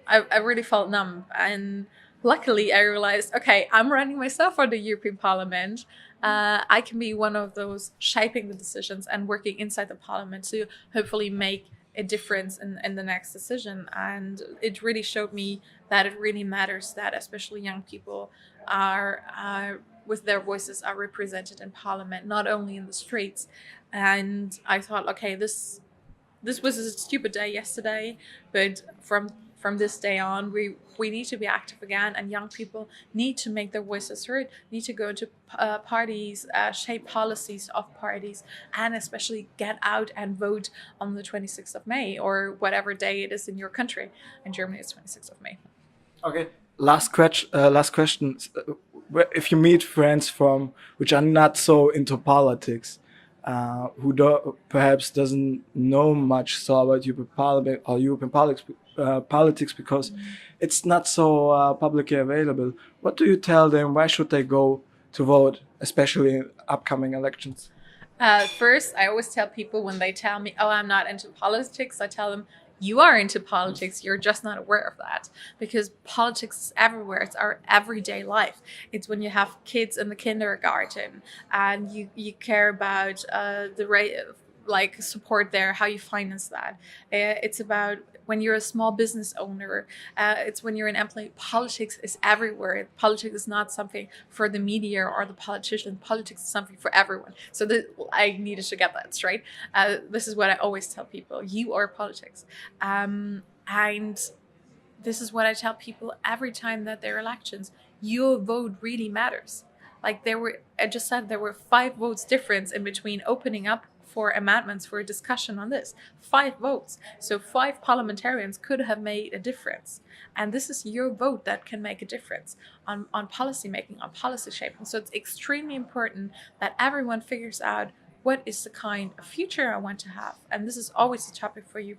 I really felt numb. And luckily I realized, okay, I'm running myself for the European Parliament. I can be one of those shaping the decisions and working inside the Parliament to hopefully make a difference in the next decision. And it really showed me that it really matters that especially young people are with their voices are represented in Parliament, not only in the streets. And I thought, okay, this was a stupid day yesterday, but from from this day on, we need to be active again, and young people need to make their voices heard, need to go to parties, shape policies of parties, and especially get out and vote on the 26th of May, or whatever day it is in your country. In Germany, it's 26th of May. Okay. Last question. If you meet friends from which are not so into politics, who perhaps doesn't know much so about European Parliament or European politics because it's not so publicly available, what do you tell them? Why should they go to vote, especially in upcoming elections? First, I always tell people when they tell me, oh, I'm not into politics, I tell them, you are into politics, you're just not aware of that, because politics is everywhere. It's our everyday life. It's when you have kids in the kindergarten and you care about the rate of like support there, how you finance that. It's about when you're a small business owner, it's when you're an employee. Politics is everywhere. Politics is not something for the media or the politician. Politics is something for everyone. So I needed to get that straight. This is what I always tell people. You are politics. And this is what I tell people every time that there are elections. Your vote really matters. Like I just said, there were 5 votes difference in between opening up for amendments for a discussion on this. 5 votes. So 5 parliamentarians could have made a difference. And this is your vote that can make a difference on policy making, on policy shaping. So it's extremely important that everyone figures out what is the kind of future I want to have. And this is always a topic for you.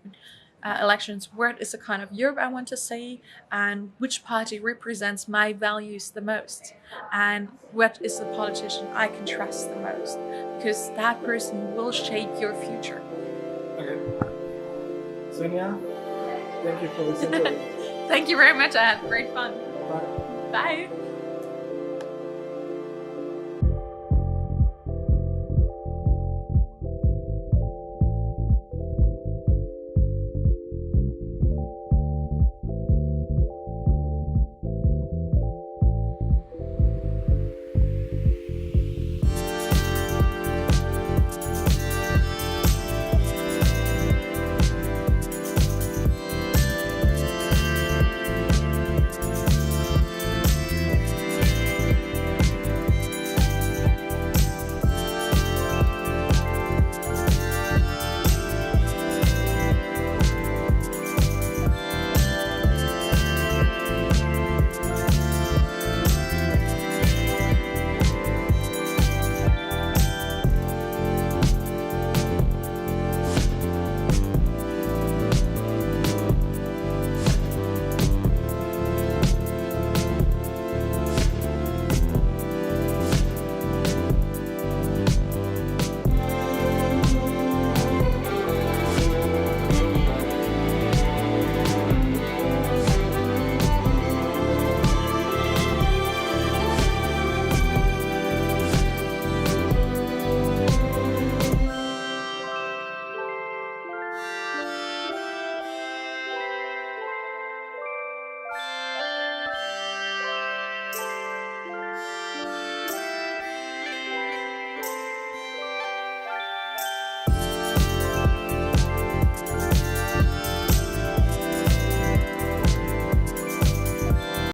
Elections, what is the kind of Europe I want to see, and which party represents my values the most, and what is the politician I can trust the most, because that person will shape your future. Okay. Svenja, thank you for listening. Thank you very much. I had great fun. Bye. Bye.